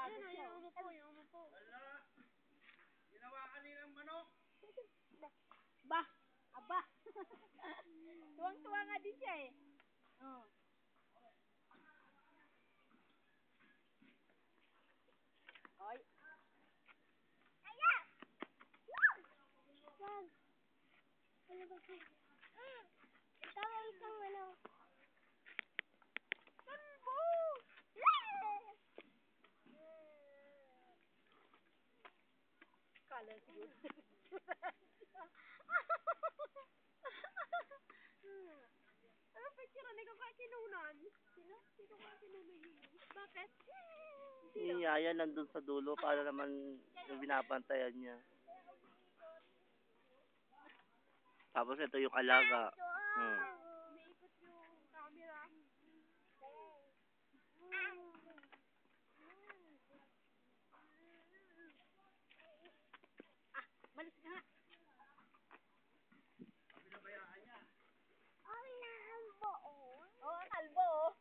Ayun na, yung umupo, yung umupo. Ala, ginawa kanilang manok. Ba, aba. Tuwang-tuwa nga din siya eh. Oh. Oy. Aya! Wag! Wag. Ano ba ito? Ito ang isang ano. Kalbo! Kala siguro. Ano picture na ikaw kakinunan? Sino? Sino kakinunan yun? Bakit? Yung yaya nandun sa dulo para naman yung binabantayan niya. Tapos ito yung alaga. Umiikot yung camera. Malis na nga. Pinabayaan niya. Ay, nahambo. Oo, ang kalbo.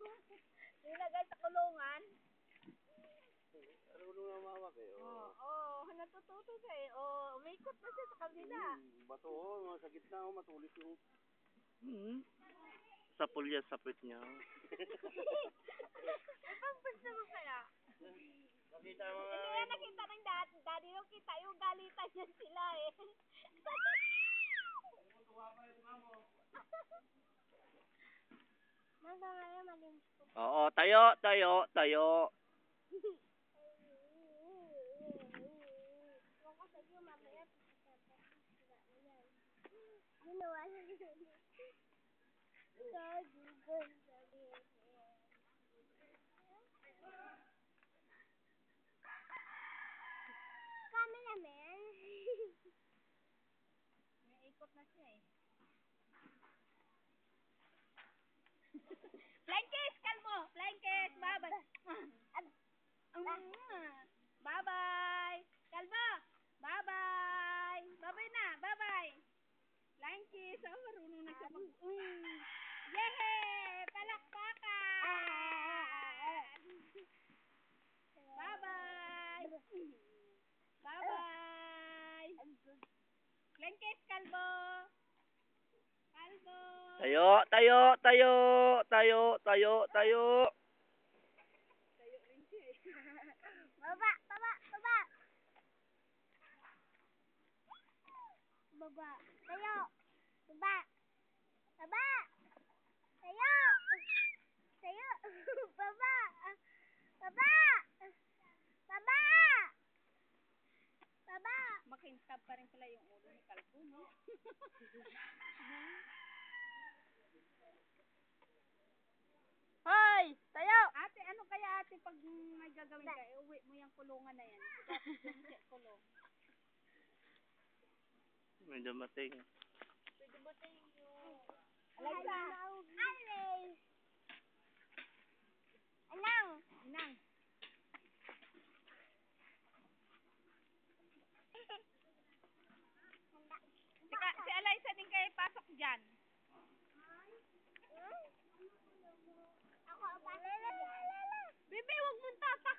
Nilagay sa kulungan. Marunong na mawak eh. Oo, natututo siya eh. Oo, umiikot na siya sa kabila. Bato sa gitna matulis yung... Sa pulya sa puwit niya. Pampus naman kaya. Nakita mo nga. Hindi yan nakita ng daddy nung kita yung galitan niya sila eh. Tuwa pa yung mamo. Nasa ngayon malinis ko. Oo, tayo, tayo, tayo. Ako sa iyo mamaya. Ginawa na yun. Cameraman. Umiikot na siya eh. Flying kiss, kalmo! Flying kiss! Bye-bye! Bye-bye! Kalmo! Bye-bye! Bye-bye na! Bye-bye! Flying kiss! Oh, marunong na siya mag... Yehey! Palakpakan! Bye-bye! Bye-bye! Flying kiss, kalbo! Kalbo! Tayo, tayo, tayo, tayo, tayo, tayo. Tayo rin siya eh. Baba, baba, baba. Baba. Tayo. Baba. Baba. Tayo. Tayo. Baba. Baba. Baba. Baba. Makintab pa rin pala yung ulo ni Kalbo, no? Hoy! Tayo. Ate, ano kaya ate pag may gagawin ka, uwi mo yung kulungan na yan. Yung kulong. May dumating. Pwede ba tayo yung... Alexa. Always. Anang. Inang. Sika, si Eliza din kayo pasok dyan. Ako ba? Lala. Bebe, huwag mong tatak